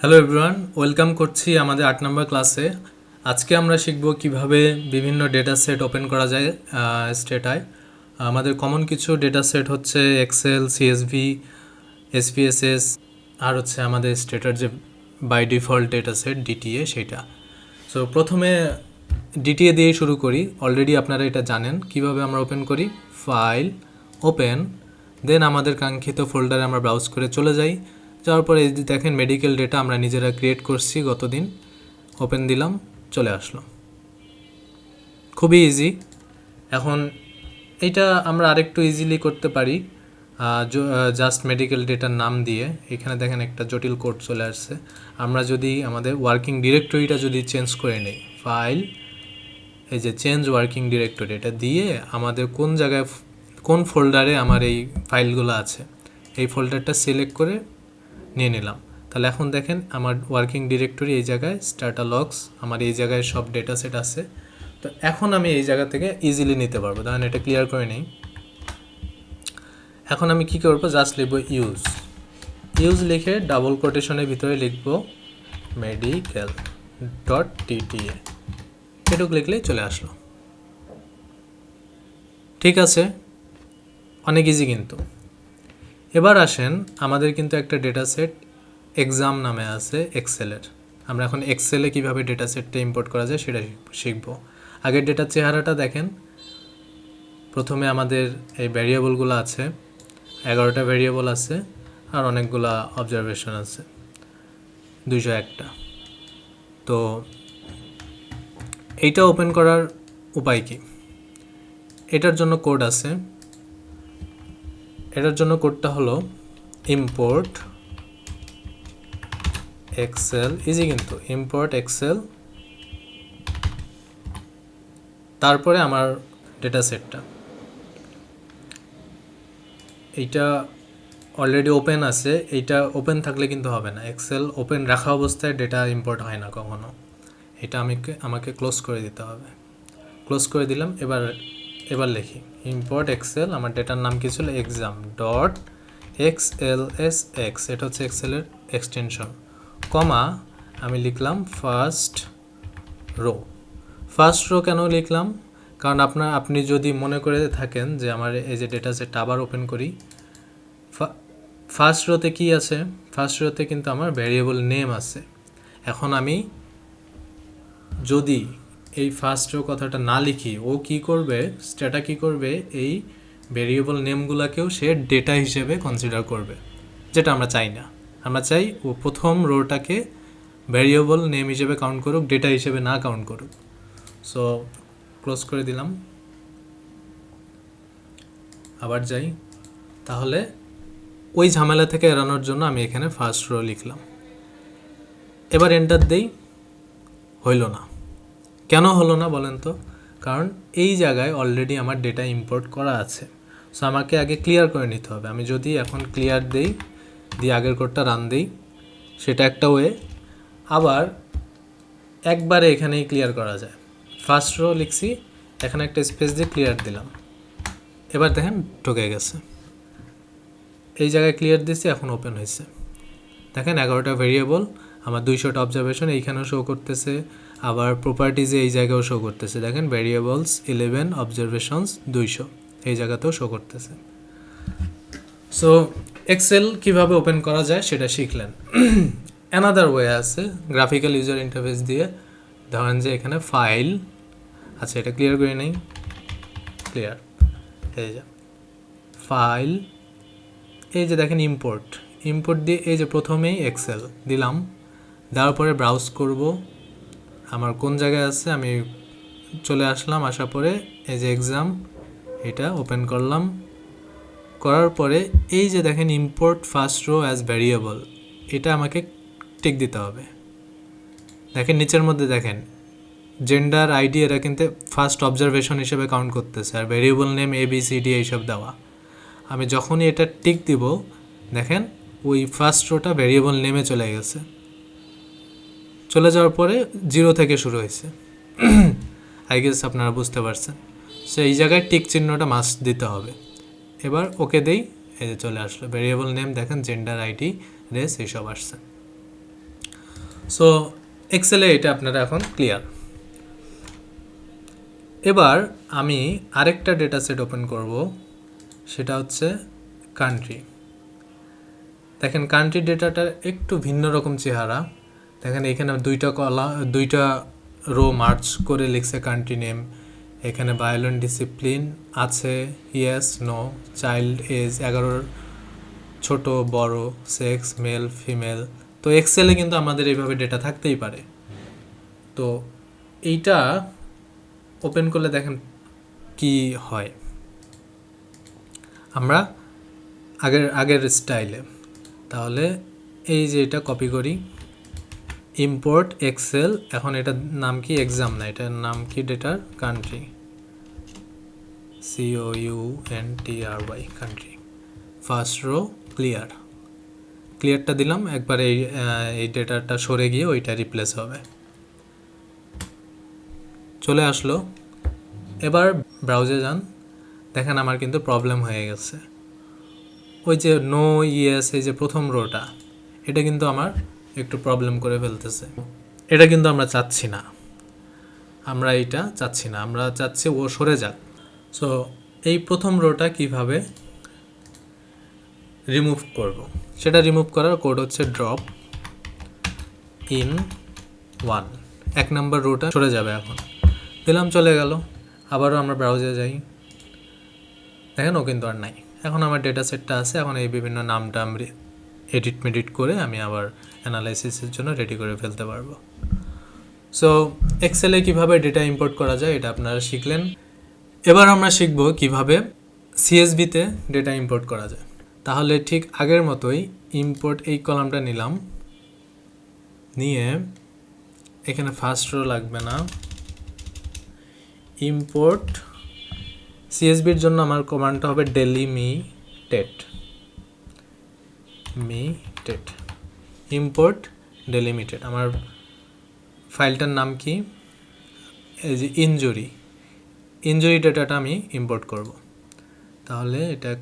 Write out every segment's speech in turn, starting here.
Hello everyone, welcome করছি আমাদের 8 নম্বর ক্লাসে। আজকে আমরা শিখব কিভাবে বিভিন্ন ডেটা সেট ওপেন করা যায় স্টেটায়। আমাদের কমন কিছু ডেটা সেট হচ্ছে এক্সেল, সিএসভি, এসপিএসএস, আর হচ্ছে আমাদের স্টেটার যে by default data set DTA সেটা। সো প্রথমে ডিটিএ দিয়ে শুরু করি। অলরেডি আপনারা এটা জানেন কিভাবে আমরা ওপেন করি। ফাইল, ওপেন, দেন আমাদের কাঙ্ক্ষিত ফোল্ডারে আমরা ব্রাউজ করে চলে যাই। যাওয়ার পরে এই যে দেখেন মেডিকেল ডেটা আমরা নিজেরা ক্রিয়েট করছি গতদিন। ওপেন দিলাম, চলে আসলো, খুবই ইজি। এখন এইটা আমরা আরেকটু ইজিলি করতে পারি জাস্ট মেডিকেল ডেটার নাম দিয়ে। এখানে দেখেন একটা জটিল কোড চলে আসছে। আমরা যদি আমাদের ওয়ার্কিং ডিরেক্টরিটা যদি চেঞ্জ করে নিই, ফাইল, এই যে চেঞ্জ ওয়ার্কিং ডিরেক্টরি, এটা দিয়ে আমাদের কোন জায়গায় কোন ফোল্ডারে আমার এই ফাইলগুলো আছে এই ফোল্ডারটা সিলেক্ট করে নিয়ে নিলাম। তাহলে এখন দেখেন আমার ওয়ার্কিং ডিরেক্টরি এই জায়গায়, স্টার্টা লগস, আমার এই জায়গায় সব ডেটা সেট আছে। তো এখন আমি এই জায়গা থেকে ইজিলি নিতে পারবো। ধরেন এটা ক্লিয়ার করে নিই। এখন আমি কি করবো, জাস্ট লিখবো ইউজ লিখে ডাবল কোটেশনের ভিতরে লিখবো মেডিকেল ডট টিটিএ, এটুকু লিখলেই চলে আসলো। ঠিক আছে, অনেক ইজি কিন্তু। এবার আসেন, আমাদের কিন্তু একটা ডেটা সেট এক্সাম নামে আছে এক্সেলের। আমরা এখন এক্সেলে কীভাবে ডেটা সেটটা ইম্পোর্ট করা যায় সেটা শিখব। আগের ডেটার চেহারাটা দেখেন। প্রথমে আমাদের এই ভ্যারিয়েবলগুলো আছে, 11টা ভ্যারিয়েবল আছে, আর অনেকগুলা অবজারভেশন আছে, 201টা। তো এইটা ওপেন করার উপায় কি? এটার জন্য কোড আছে। এটার জন্য কোডটা হলো ইম্পোর্ট এক্সেল, ইজি কিন্তু, ইম্পোর্ট এক্সেল, তারপরে আমার ডেটা সেটটা এইটা অলরেডি ওপেন আছে। এইটা ওপেন থাকলে কিন্তু হবে না, এক্সেল ওপেন রাখা অবস্থায় ডেটা ইম্পোর্ট হয় না কখনো। এটা আমাকে ক্লোজ করে দিতে হবে। ক্লোজ করে দিলাম। এবার লিখি ইম্পোর্ট এক্সেল, আমার ডেটার নাম কি ছিল, এক্সাম ডট XLSX, এটা হচ্ছে এক্সেলের এক্সটেনশন, কমা আমি লিখলাম ফার্স্ট রো। ফার্স্ট রো কেন লিখলাম? কারণ আপনি যদি মনে করে থাকেন যে আমার এই যে ডেটা সেটটা আবার ওপেন করি, ফার্স্ট রোতে কি আছে? ফার্স্ট রোতে কিন্তু আমার ভ্যারিয়েবল নেম আছে। এখন আমি যদি এই ফার্স্ট রো কথাটা না লিখি, ও কি করবে, স্ট্যাটা কি করবে, এই ভ্যারিয়েবল নেমগুলোকেও সে ডেটা হিসেবে কনসিডার করবে, যেটা আমরা চাই না। আমরা চাই ও প্রথম রোটাকে ভ্যারিয়েবল নেম হিসেবে কাউন্ট করুক, ডেটা হিসেবে না কাউন্ট করুক। সো ক্লোজ করে দিলাম। আবার যাই, তাহলে ওই ঝামেলা থেকে এড়ানোর জন্য আমি এখানে ফার্স্ট রো লিখলাম। এবার এন্টার দেই, হইল না। কেন হলো না বলেন তো? কারণ এই জায়গায় অলরেডি আমার ডেটা ইম্পোর্ট করা আছে। সো আমাকে আগে ক্লিয়ার করে নিতে হবে। আমি যদি এখন ক্লিয়ার দেই, দিয়ে আগের কোডটা রান দেই, সেটা একটা ওয়ে। আবার একবারে এখানেই ক্লিয়ার করা যায়। ফার্স্ট রো লিখছি, এখানে একটা স্পেস দিয়ে ক্লিয়ার দিলাম, এবার দেখেন ঢুকে গেছে। এই জায়গায় ক্লিয়ার দিয়েছি, এখন ওপেন হয়েছে। দেখেন 11টা ভেরিয়েবল, আমার 200টা অবজারভেশন এইখানেও শো করতেছে, আবার প্রপার্টিজে এই জায়গায়ও শো করতেছে। দেখেন ভেরিয়েবলস 11, অবজারভেশনস 200, এই জায়গাতেও শো করতেছে। সো এক্সেল কীভাবে ওপেন করা যায় সেটা শিখলেন। অ্যানাদার ওয়ে আছে, গ্রাফিক্যাল ইউজার ইন্টারফেস দিয়ে। ধরেন যে এখানে ফাইল, আচ্ছা এটা ক্লিয়ার করে নেই, ক্লিয়ার, এই যে ফাইল, এই যে দেখেন ইম্পোর্ট দিয়ে এই যে প্রথমেই এক্সেল দিলাম, দেওয়ার পরে ব্রাউজ করব আমার কোন জায়গায় আছে, আমি চলে আসলাম, আসার পরে এই যে এক্সাম, এটা ওপেন করলাম। করার পরে এই যে দেখেন import first row as variable, এটা আমাকে টিক দিতে হবে। দেখেন নিচের মধ্যে দেখেন জেন্ডার, আইডি, এরা কিন্তু ফার্স্ট অবজারভেশন হিসেবে কাউন্ট করতেছে, আর ভ্যারিয়েবল নেম ABCD এইসব দেওয়া। আমি যখনই এটা টিক দিব, দেখেন ওই ফার্স্ট রোটা ভ্যারিয়েবল নেমে চলে গেছে। চলে যাওয়ার পরে 0 থেকে শুরু হয়েছে। আই গেস আপনারা বুঝতে পারছেন। সো এই জায়গায় টিক চিহ্নটা মাস্ট দিতে হবে। এবার ওকে দেই, এই যে চলে আসলো ভ্যারিয়েবল নেম, দেখেন জেন্ডার, আইডি, রেস এইসব আসছে। সো এক্সেলে এটা আপনারা এখন ক্লিয়ার। এবার আমি আরেকটা ডেটা সেট ওপেন করব, সেটা হচ্ছে কান্ট্রি। দেখেন কান্ট্রি ডেটাটার একটু ভিন্ন রকম চেহারা। দেখেন এখানে দুইটা রো মার্চ করে লিখছে কান্ট্রি নেম। এখানে ভায়োলেন্ট ডিসিপ্লিন আছে, ইয়েস নো, চাইল্ড এজ 11, ছোট বড়, সেক্স মেল ফিমেল। তো এক্সেলে কিন্তু আমাদের এইভাবে ডেটা থাকতেই পারে। তো এইটা ওপেন করলে দেখেন কি হয়। আমরা আগের স্টাইলে, তাহলে এই যে এটা কপি করি, ইম্পোর্ট এক্সেল। এখন এটার নাম কি এক্সাম না, এটার নাম কি ডেটার country, COUNTRY country. First row ক্লিয়ারটা দিলাম, একবার এই ডেটাটা সরে গিয়ে ওইটা রিপ্লেস হবে। চলে আসলো। এবার ব্রাউজে যান, দেখেন আমার কিন্তু প্রবলেম হয়ে গেছে। ওই যে নো ইয়েস, এই যে প্রথম রোটা, এটা কিন্তু আমার একটু প্রবলেম করে ফেলতেছে। এটা কিন্তু আমরা চাচ্ছি না, আমরা চাচ্ছি ও সরে যাক। সো এই প্রথম রোটা কিভাবে রিমুভ করব, সেটা রিমুভ করার কোড হচ্ছে ড্রপ ইন 1। 1 নম্বর রোটা সরে যাবে। এখন দিলাম, চলে গেল। আবারও আমরা ব্রাউজে যাই, দেখেন ও কিন্তু আর নাই। এখন আমার ডেটা সেটটা আছে, এখন এই বিভিন্ন নামটা আমি এডিট করে আমি আবার অ্যানালাইসিসের জন্য রেডি করে ফেলতে পারবো। সো এক্সেলে কিভাবে ডেটা ইম্পোর্ট করা যায় এটা আপনারা শিখলেন। এবার আমরা শিখব কিভাবে সিএসভিতে ডেটা ইম্পোর্ট করা যায়। তাহলে ঠিক আগের মতোই ইম্পোর্ট এই কলামটা নিলাম, নিয়ে এখানে ফার্স্ট রো লাগবে না, ইম্পোর্ট সিএসভির জন্য আমার কমান্ডটা হবে ডেলিমিটেড, ইম্পোর্ট ডেলিমিটেড। আমার ফাইলটার নাম কি, এই যে ইনজুরি ডেটাটা আমি ইম্পোর্ট করব। তাহলে এটা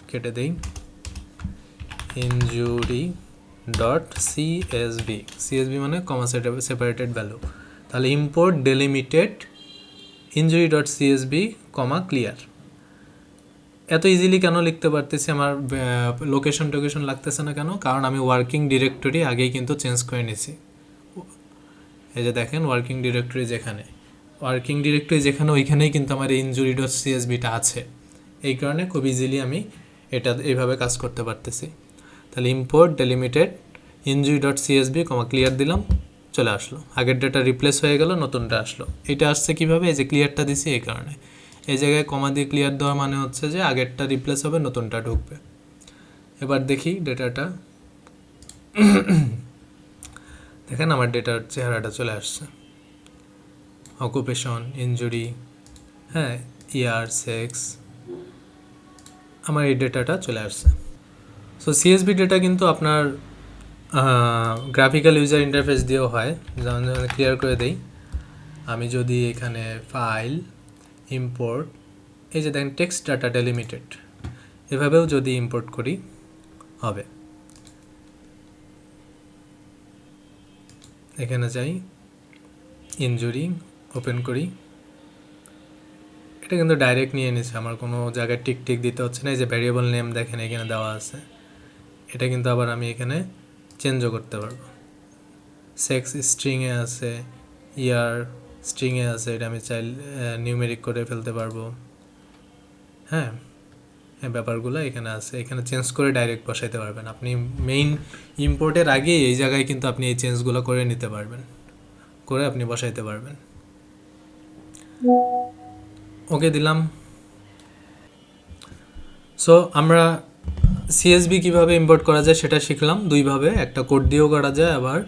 কেটে দেই, injury.csv মানে কমা সেপারেটেড ভ্যালু। তাহলে ইম্পোর্ট ডেলিমিটেড injury.csv কমা ক্লিয়ার। এত ইজিলি কেন লিখতে পারতেছি, আমার লোকেশন লাগতেছে না কেন? কারণ আমি ওয়ার্কিং ডিরেক্টরি আগেই কিন্তু চেঞ্জ করে নিছি। এই যে দেখেন ওয়ার্কিং ডিরেক্টরি যেখানে ওইখানেই কিন্তু আমার injury.csvটা আছে। এই কারণে খুব ইজিলি আমি এটা এইভাবে কাজ করতে পারতেছি। তাহলে ইম্পোর্ট ডেলিমিটেড injury.csv কমা ক্লিয়ার দিলাম, চলে আসলো। আগের ডেটা রিপ্লেস হয়ে গেল, নতুনটা আসলো। এটা আসছে কিভাবে, এই যে ক্লিয়ারটা দিছি এই কারণে। এই জায়গায় কমা দিয়ে ক্লিয়ার দেওয়া মানে হচ্ছে যে আগেরটা রিপ্লেস হবে, নতুনটা ঢুকবে। এবার দেখি ডেটাটা, দেখেন আমার ডেটার চেহারাটা চলে আসছে। অকুপেশন, ইনজুরি, হ্যাঁ, ইয়ার, সেক্স, আমার এই ডেটাটা চলে আসছে। সো সিএসভি ডেটা কিন্তু আপনার গ্রাফিক্যাল ইউজার ইন্টারফেস দিয়েও হয়। যেমন ক্লিয়ার করে দেই, আমি যদি এখানে ফাইল ইম্পোর্ট, এই যে দেখেন টেক্সট ডাটা ডেলিমিটেড, এভাবেও যদি ইম্পোর্ট করি হবে। এখানে যাই, ইনজুরি ওপেন করি, এটা কিন্তু ডাইরেক্ট নিয়ে নিছে, আমার কোনো জায়গায় টিক দিতে হচ্ছে না। এই যে ভ্যারিয়েবল নেম দেখেন এখানে দেওয়া আছে, এটা কিন্তু আবার আমি এখানে চেঞ্জও করতে পারবো। সেক্স স্ট্রিংয়ে আছে, ইয়ার স্ট্রিংয়ে আছে, এটা আমি নিউমেরিক করে ফেলতে পারবো। হ্যাঁ, এই ব্যাপারগুলো এখানে আছে, এখানে চেঞ্জ করে ডাইরেক্ট বসাইতে পারবেন। আপনি মেইন ইম্পোর্টের আগে এই জায়গায় কিন্তু আপনি এই চেঞ্জগুলো করে নিতে পারবেন, করে আপনি বসাইতে পারবেন। ওকে দিলাম। সো আমরা সিএসভি কিভাবে ইম্পোর্ট করা যায় সেটা শিখলাম দুইভাবে, একটা কোড দিয়েও করা যায়, আবার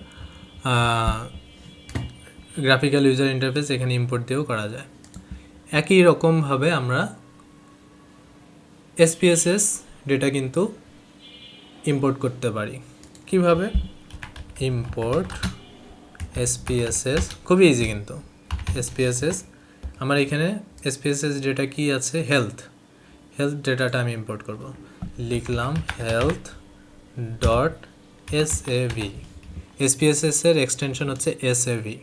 গ্রাফিক্যাল ইউজার ইন্টারফেস এখানে ইম্পোর্ট দিয়েও করা যায়। একই রকমভাবে আমরা এসপিএসএস ডেটা কিন্তু ইম্পোর্ট করতে পারি। কিভাবে? ইম্পোর্ট এসপিএসএস, খুবই ইজি কিন্তু। এসপিএসএস আমার এখানে এসপিএসএস ডেটা কি আছে, হেলথ ডেটাটা আমি ইম্পোর্ট করব। লিখলাম health.csv এসএভি, এসপিএসএস এর এক্সটেনশন হচ্ছে এসএভি,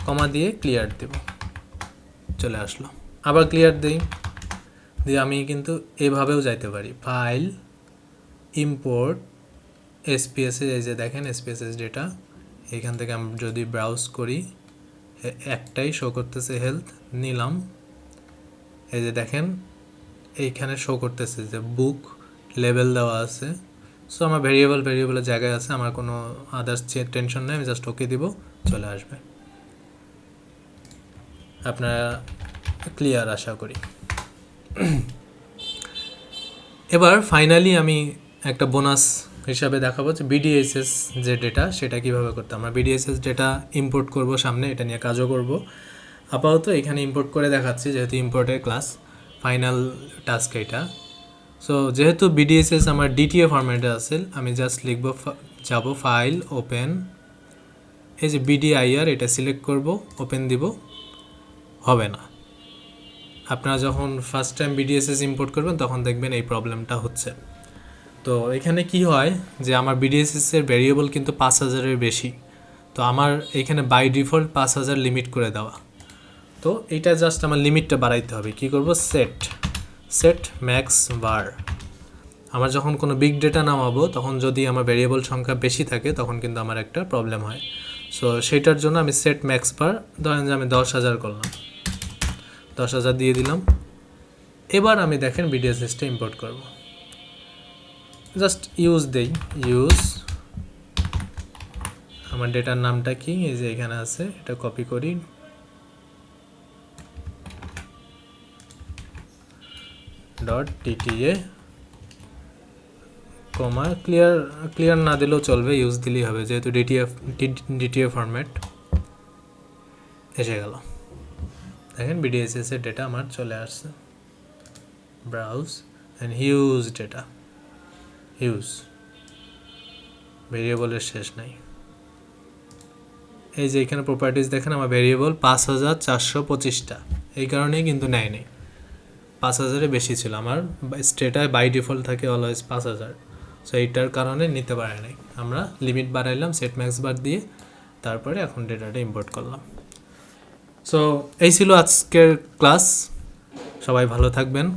কমা দিয়ে ক্লিয়ার দেব, চলে আসলো। আবার ক্লিয়ার দিই, দিয়ে আমি কিন্তু এভাবেও যাইতে পারি, ফাইল ইম্পোর্ট এসপিএসএস, এই যে দেখেন এসপিএসএস ডেটা, এখান থেকে আমি যদি ব্রাউজ করি একটাই শো করতেছে হেলথ, নিলাম, এই যে দেখেন এইখানে শো করতেছে যে বুক লেভেল দেওয়া আছে। সো আমার ভেরিয়েবলের জায়গায় আছে, আমার কোনো আদার্স টেনশন নেই, আমি জাস্ট ওকে দিব, চলে আসবে। আপনারা ক্লিয়ার আশা করি। এবার ফাইনালি আমি একটা বোনাস হিসাবে দেখাবো যে বিডিএসএস যে ডেটা সেটা কীভাবে করতে। আমরা বিডিএসএস ডেটা ইম্পোর্ট করব সামনে, এটা নিয়ে কাজও করব। আপাতত এখানে ইম্পোর্ট করে দেখাচ্ছি, যেহেতু ইম্পোর্টের ক্লাস, ফাইনাল টাস্ক এটা। সো যেহেতু বিডিএসএস আমার ডিটিএ ফরম্যাটে আছে, আমি জাস্ট লিখব, যাব ফাইল ওপেন, এই যে বিডিআইআর এটা সিলেক্ট করব, ওপেন দিব, হবে না। আপনারা যখন ফার্স্ট টাইম বিডিএসএস ইম্পোর্ট করবেন তখন দেখবেন এই প্রবলেমটা হচ্ছে। তো এখানে কি হয় যে আমার বিডিএসএসের ভ্যারিয়েবল কিন্তু 5000-এর বেশি, তো আমার এখানে বাই ডিফল্ট 5000 লিমিট করে দেওয়া। তো এইটা জাস্ট আমার লিমিটটা বাড়াইতে হবে। কি করব, সেট ম্যাক্স বার। আমার যখন কোনো বিগ ডেটা নামাবো তখন যদি আমার ভ্যারিয়েবল সংখ্যা বেশি থাকে তখন কিন্তু আমার একটা প্রবলেম হয়। সো সেটার জন্য আমি সেট ম্যাক্স বার, ধরেন যে আমি 10,000 করলাম, 10,000 দিয়ে দিলাম। এবার আমি দেখেন বিডিএসএসটা ইম্পোর্ট করব, জাস্ট ইউজ দেই, ইউজ, আমার ডেটার নামটা কি, এই যে এখানে আছে, এটা কপি করি, .tta, কমা, ক্লিয়ার না দিলেও চলবে, ইউজ দিলেই হবে, যেহেতু ডিটিএ ফরম্যাট। এসে গেল, দেখেন বিডিএসএস এর ডেটা আমার চলে আসছে। Browse and huge data, huge, ভেরিয়েবলের শেষ নাই। এই যে এখানে প্রপার্টিজ দেখেন, আমার ভেরিয়েবল 5425টা, এই কারণেই কিন্তু নেয় নেই, 5000-এর বেশি ছিল। আমার স্টেটায় বাই ডিফল্ট থাকে অলওয়েজ 5000, সো এইটার কারণে নিতে পারে নাই। আমরা লিমিট বাড়াইলাম সেট ম্যাক্স বার দিয়ে, তারপরে এখন ডেটাটা ইম্পোর্ট করলাম। সো এই ছিল আজকের ক্লাস, সবাই ভালো থাকবেন।